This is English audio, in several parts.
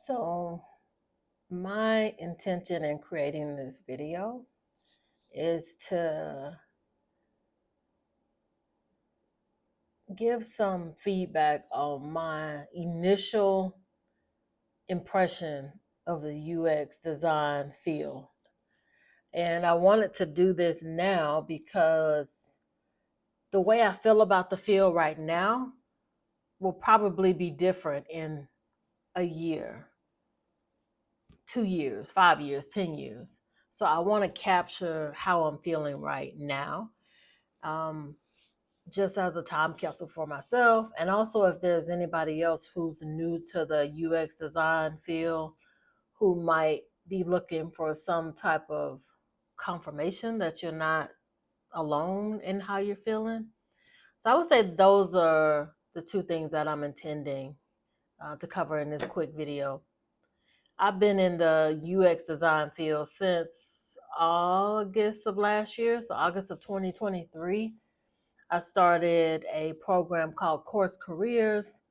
So, my intention in creating this video is to give some feedback on my initial impression of the UX design field. And I wanted to do this now because the way I feel about the field right now will probably be different in a year, 2 years, 5 years, 10 years. So I want to capture how I'm feeling right now. Um, just as a time capsule for myself. And also, if there's anybody else who's new to the UX design field who might be looking for some type of confirmation that you're not alone in how you're feeling. So, I would say those are the two things that I'm intending to cover in this quick video. I've been in the UX design field since August of last year, so August of 2023. I started a program called Course Careers.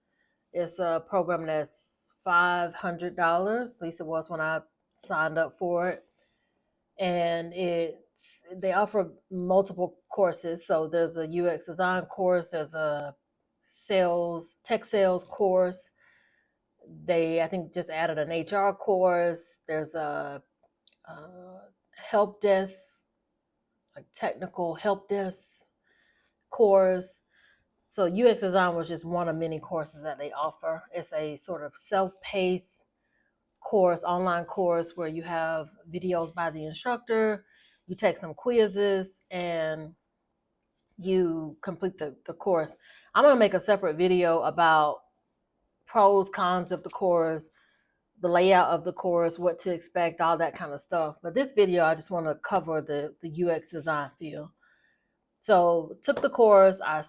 It's a program that's $500, at least it was when I signed up for it. And they offer multiple courses. So there's a UX design course, there's a tech sales course. They, I think, just added an HR course. There's a help desk, like technical help desk course. So UX design was just one of many courses that they offer. It's a sort of self-paced course, online course where you have videos by the instructor, you take some quizzes, and you complete the course. I'm going to make a separate video about pros, cons of the course, the layout of the course, what to expect, all that kind of stuff. But this video, I just want to cover the UX design field. So took the course. I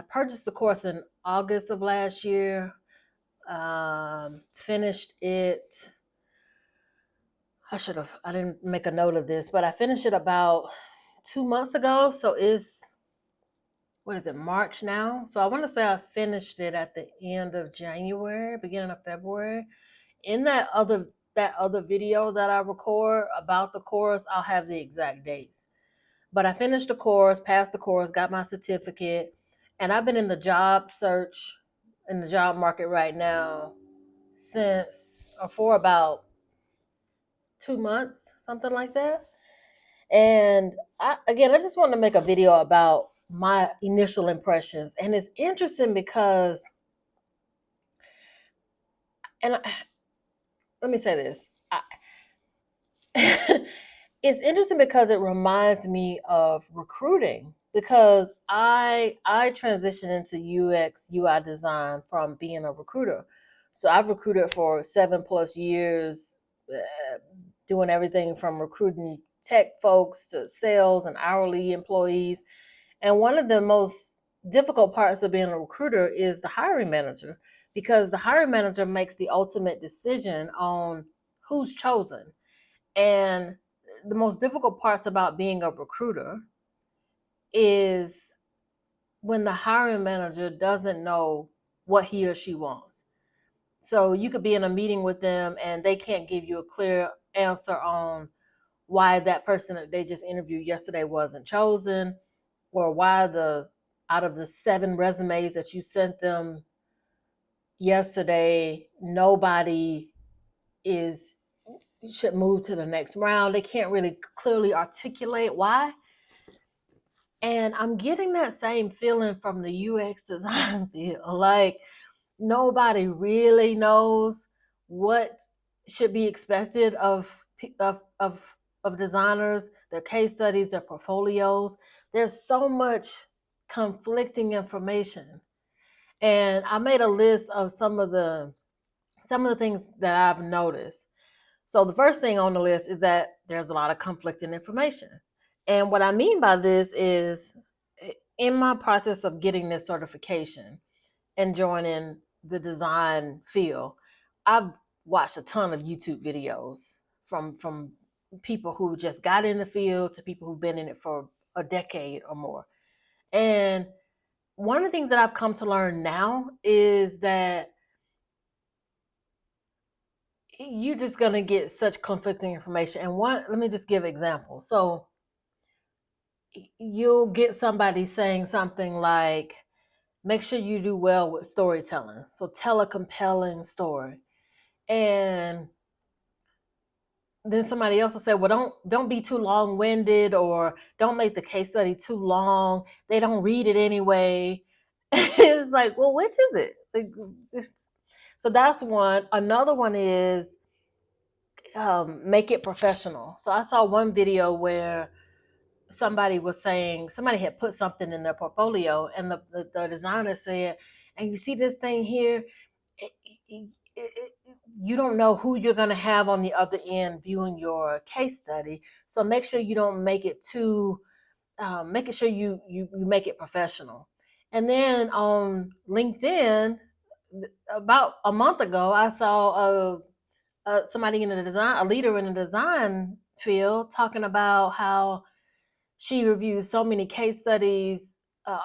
purchased the course in August of last year. Finished it. I didn't make a note of this, but I finished it about 2 months ago. So what is it, March now? So I want to say I finished it at the end of January, beginning of February. In that other video that I record about the course, I'll have the exact dates. But I finished the course, passed the course, got my certificate, and I've been in the job market right now for about 2 months, something like that. And I just want to make a video about my initial impressions. And it's interesting because, let me say this. It's interesting because it reminds me of recruiting, because I transitioned into UX UI design from being a recruiter. So I've recruited for 7+ years, doing everything from recruiting tech folks to sales and hourly employees. And one of the most difficult parts of being a recruiter is the hiring manager, because the hiring manager makes the ultimate decision on who's chosen. And the most difficult parts about being a recruiter is when the hiring manager doesn't know what he or she wants. So you could be in a meeting with them and they can't give you a clear answer on why that person that they just interviewed yesterday wasn't chosen, or why out of the 7 resumes that you sent them yesterday, nobody should move to the next round. They can't really clearly articulate why. And I'm getting that same feeling from the UX design field. Like, nobody really knows what should be expected of designers, their case studies, their portfolios. There's so much conflicting information. And I made a list of some of the things that I've noticed. So the first thing on the list is that there's a lot of conflicting information. And what I mean by this is, in my process of getting this certification and joining the design field, I've watched a ton of YouTube videos from people who just got in the field to people who've been in it for a decade or more. And one of the things that I've come to learn now is that you're just gonna get such conflicting information. And one, let me just give examples. So you'll get somebody saying something like, make sure you do well with storytelling. So tell a compelling story. And then somebody else will say, well, don't be too long-winded, or don't make the case study too long. They don't read it anyway. It's like, well, which is it? So that's one. Another one is make it professional. So I saw one video where somebody was saying somebody had put something in their portfolio, and the designer said, and you see this thing here, it, it, it, you don't know who you're going to have on the other end viewing your case study, so make sure you don't make it too making sure you make it professional. And then on LinkedIn, about a month ago, I saw somebody in the design, a leader in the design field, talking about how she reviews so many case studies uh,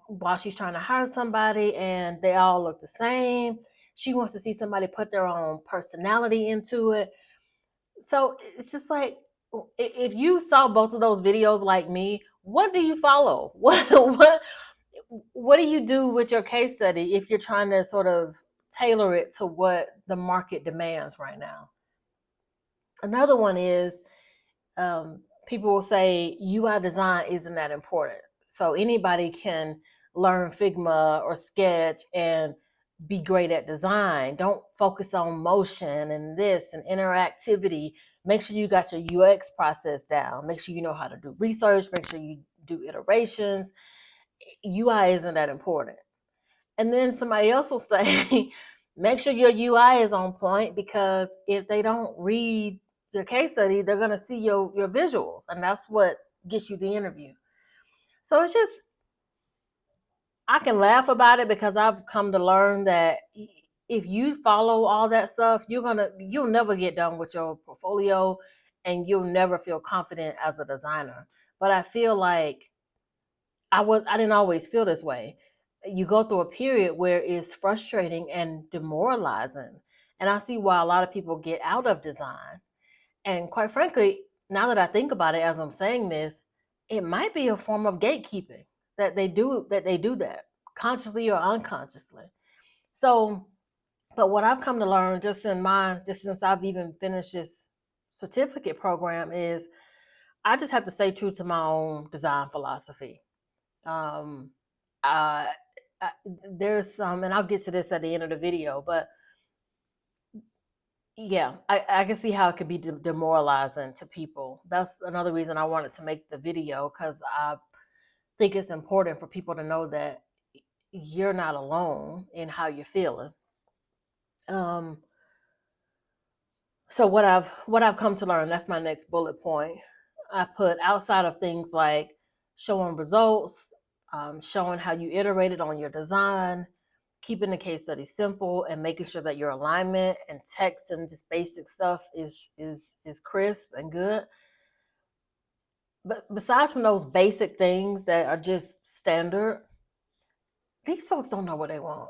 while she's trying to hire somebody, and they all look the same. She wants to see somebody put their own personality into it. So it's just like, if you saw both of those videos like me, what do you follow? What do you do with your case study if you're trying to sort of tailor it to what the market demands right now? Another one is, people will say UI design isn't that important. So anybody can learn Figma or Sketch and be great at design. Don't focus on motion and this and interactivity. Make sure you got your UX process down. Make sure you know how to do research. Make sure you do iterations. UI isn't that important. And then somebody else will say, make sure your UI is on point, because if they don't read your case study, they're going to see your visuals, and that's what gets you the interview. So it's just, I can laugh about it because I've come to learn that if you follow all that stuff, you'll never get done with your portfolio, and you'll never feel confident as a designer. But I feel like I didn't always feel this way. You go through a period where it's frustrating and demoralizing. And I see why a lot of people get out of design. And quite frankly, now that I think about it as I'm saying this, it might be a form of gatekeeping that consciously or unconsciously. So, but what I've come to learn just since I've even finished this certificate program is, I just have to stay true to my own design philosophy. Um, uh, there's some, and I'll get to this at the end of the video, but yeah, I can see how it could be demoralizing to people. That's another reason I wanted to make the video, because I think it's important for people to know that you're not alone in how you're feeling. Um, so what I've come to learn, that's my next bullet point. I put, outside of things like showing results, showing how you iterated on your design, keeping the case study simple, and making sure that your alignment and text and just basic stuff is crisp and good. But besides from those basic things that are just standard, these folks don't know what they want.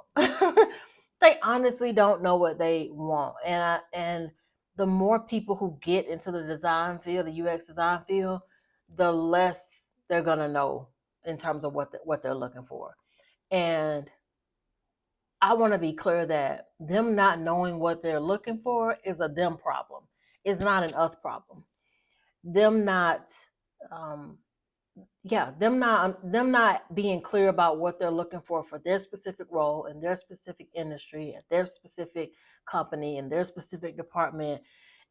They honestly don't know what they want. And the more people who get into the design field, the UX design field, the less they're gonna know in terms of what they're looking for. And I want to be clear that them not knowing what they're looking for is a them problem. It's not an us problem. Them not um, them not being clear about what they're looking for their specific role in their specific industry, at their specific company, in their specific department,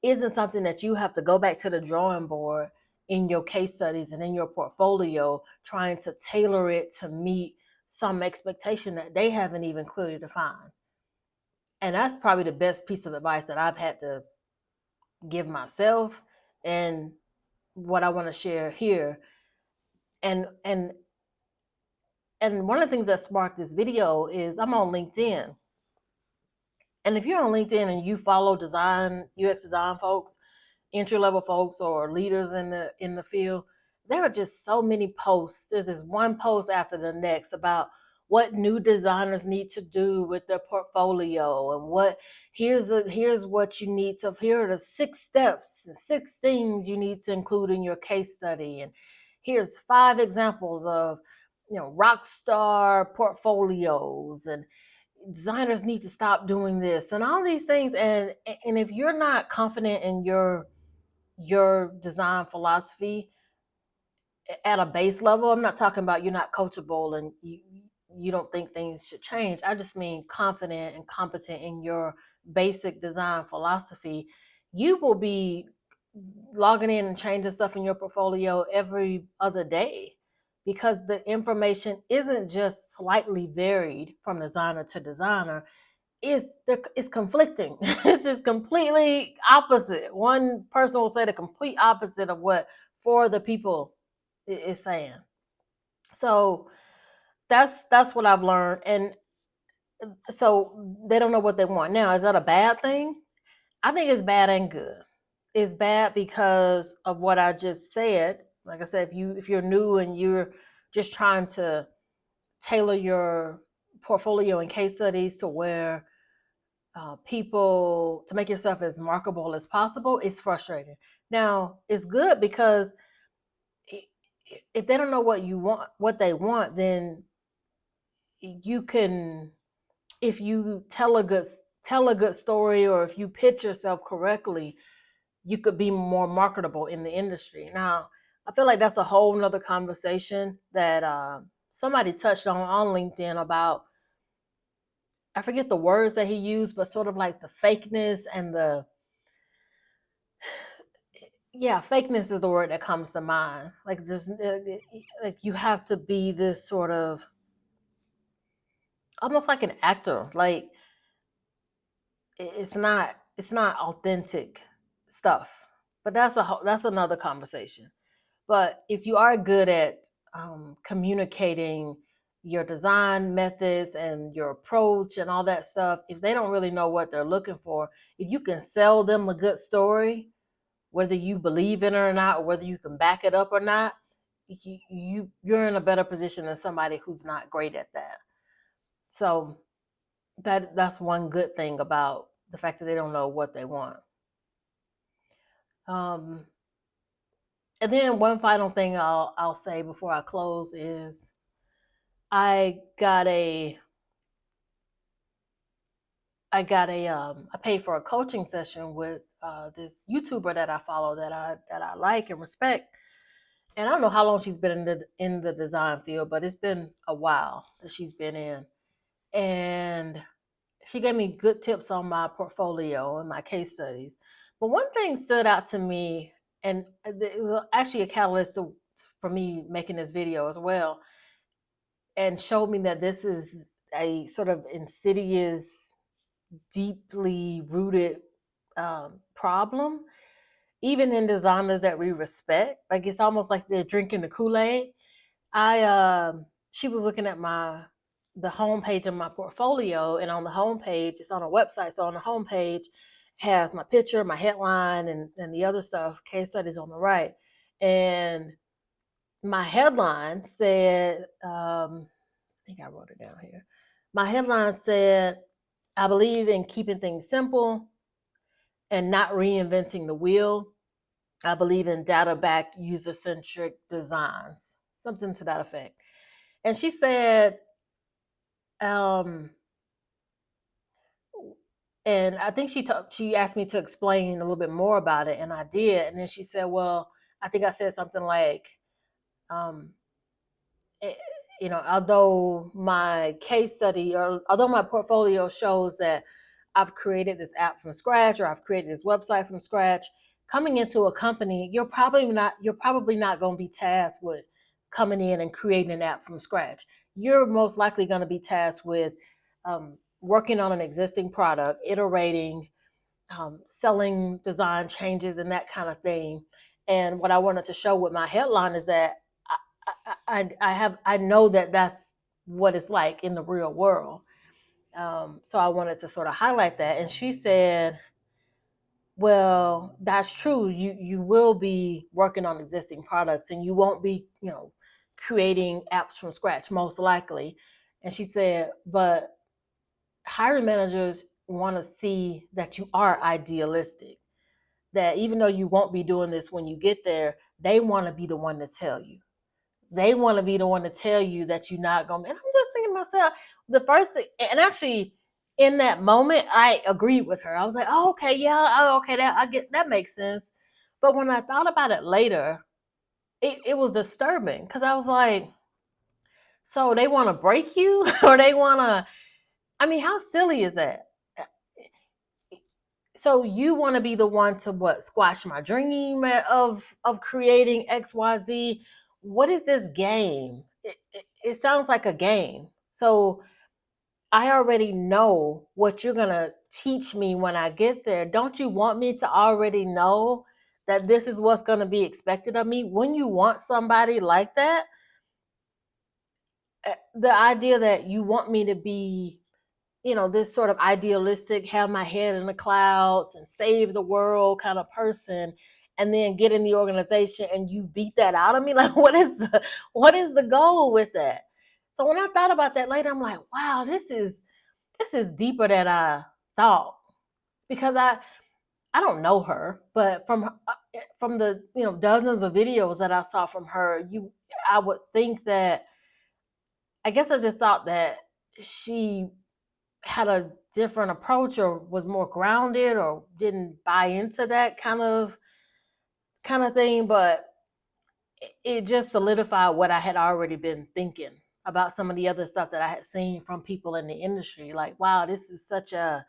isn't something that you have to go back to the drawing board in your case studies and in your portfolio, trying to tailor it to meet some expectation that they haven't even clearly defined. And that's probably the best piece of advice that I've had to give myself, and what I want to share here. And and and one of the things that sparked this video is, I'm on LinkedIn. And if you're on LinkedIn and you follow design, UX design folks, entry level folks, or leaders in the field, there are just so many posts. There's this one post after the next about what new designers need to do with their portfolio, and here's what you need to, here are the 6 steps and 6 things you need to include in your case study, and here's 5 examples of rock star portfolios, and designers need to stop doing this and all these things. And if you're not confident in your design philosophy at a base level, I'm not talking about you're not coachable and you don't think things should change. I just mean confident and competent in your basic design philosophy. You will be logging in and changing stuff in your portfolio every other day, because the information isn't just slightly varied from designer to designer. It's conflicting. It's just completely opposite. One person will say the complete opposite of what four other people is saying. So that's what I've learned. And so they don't know what they want. Now, is that a bad thing? I think it's bad and good. It's bad because of what I just said. Like I said, if you're new and you're just trying to tailor your portfolio and case studies to where people, to make yourself as marketable as possible, it's frustrating. Now, it's good because if they don't know what they want, then you can, if you tell a good story, or if you pitch yourself correctly, you could be more marketable in the industry. Now, I feel like that's a whole nother conversation that somebody touched on LinkedIn about. I forget the words that he used, but sort of like the fakeness and fakeness is the word that comes to mind. Like this, like you have to be this sort of almost like an actor. Like it's not authentic stuff. But that's another conversation. But if you are good at communicating your design methods and your approach and all that stuff, if they don't really know what they're looking for, if you can sell them a good story, whether you believe in it or not, or whether you can back it up or not, you're in a better position than somebody who's not great at that. So that's one good thing about the fact that they don't know what they want. And then one final thing I'll say before I close is I paid for a coaching session with this YouTuber that I follow, that I like and respect. And I don't know how long she's been in the design field, but it's been a while that she's been in. And she gave me good tips on my portfolio and my case studies. But one thing stood out to me, and it was actually a catalyst for me making this video as well, and showed me that this is a sort of insidious, deeply rooted problem, even in designers that we respect. Like it's almost like they're drinking the Kool-Aid. She was looking at the homepage of my portfolio, and on the homepage, it's on a website. So on the homepage has my picture, my headline, and the other stuff, case studies on the right. And my headline said, I think I wrote it down here. My headline said, I believe in keeping things simple and not reinventing the wheel. I believe in data-backed, user-centric designs, something to that effect. And she said, and I think she asked me to explain a little bit more about it, and I did. And then she said, well, I think I said something like, um, although my case study, or although my portfolio shows that I've created this app from scratch, or I've created this website from scratch, coming into a company, you're probably not going to be tasked with coming in and creating an app from scratch. You're most likely going to be tasked with working on an existing product, iterating, selling design changes, and that kind of thing. And what I wanted to show with my headline is that I know that that's what it's like in the real world. So I wanted to sort of highlight that. And she said, well, that's true. You will be working on existing products, and you won't be, creating apps from scratch, most likely. And she said, but hiring managers want to see that you are idealistic, that even though you won't be doing this when you get there, they want to be the one to tell you. They want to be the one to tell you that you're not going to. And I'm just thinking to myself, the first thing, and actually in that moment, I agreed with her. I was like, oh, okay, yeah, oh, okay, that I get that makes sense. But when I thought about it later, it was disturbing because I was like, so they want to break you or they want to, I mean, how silly is that? So you want to be the one to what, squash my dream of creating XYZ? What is this game? It sounds like a game. So I already know what you're going to teach me when I get there. Don't you want me to already know that this is what's going to be expected of me? When you want somebody like that, the idea that you want me to be, this sort of idealistic, have my head in the clouds and save the world kind of person, and then get in the organization and you beat that out of me, like what is the goal with that? So when I thought about that later, I'm like, wow, this is deeper than I thought, because I don't know her, but from the dozens of videos that I saw from her, I would think that, I guess I just thought that she had a different approach or was more grounded or didn't buy into that kind of thing, but it just solidified what I had already been thinking about some of the other stuff that I had seen from people in the industry. Like, wow, this is such a,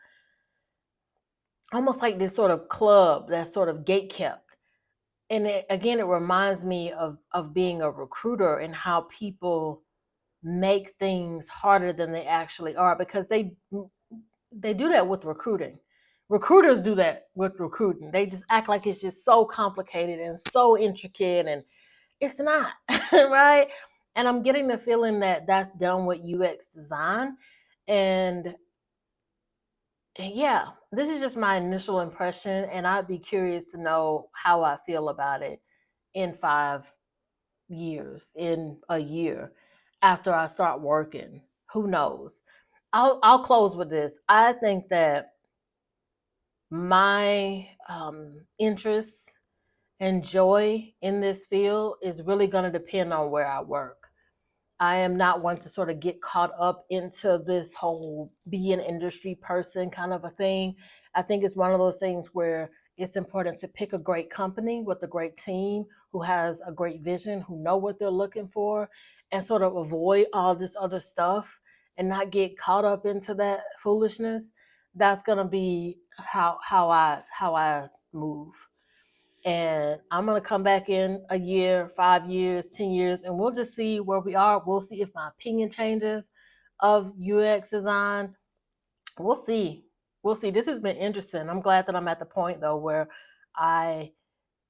almost like this sort of club that's sort of gate kept. And again, it reminds me of being a recruiter and how people make things harder than they actually are, because they do that with recruiting. Recruiters do that with recruiting. They just act like it's just so complicated and so intricate, and it's not, right? And I'm getting the feeling that that's done with UX design. And yeah, this is just my initial impression, and I'd be curious to know how I feel about it in 5 years, in a year, after I start working. Who knows? I'll close with this. I think that my interest and joy in this field is really going to depend on where I work. I am not one to sort of get caught up into this whole be an industry person kind of a thing. I think it's one of those things where it's important to pick a great company with a great team who has a great vision, who know what they're looking for, and sort of avoid all this other stuff and not get caught up into that foolishness. That's gonna be how I move. And I'm going to come back in a year, 5 years, 10 years, and we'll just see where we are. We'll see if my opinion changes of UX design. We'll see. We'll see. This has been interesting. I'm glad that I'm at the point, though, where I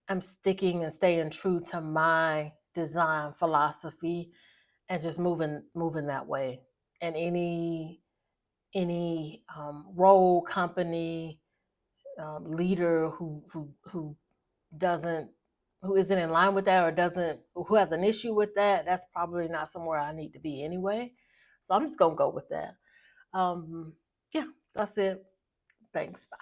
am sticking and staying true to my design philosophy and just moving that way. And any role, company, leader who doesn't who isn't in line with that, or doesn't who has an issue with that, that's probably not somewhere I need to be anyway. So I'm just gonna go with that. Yeah, that's it. Thanks. Bye.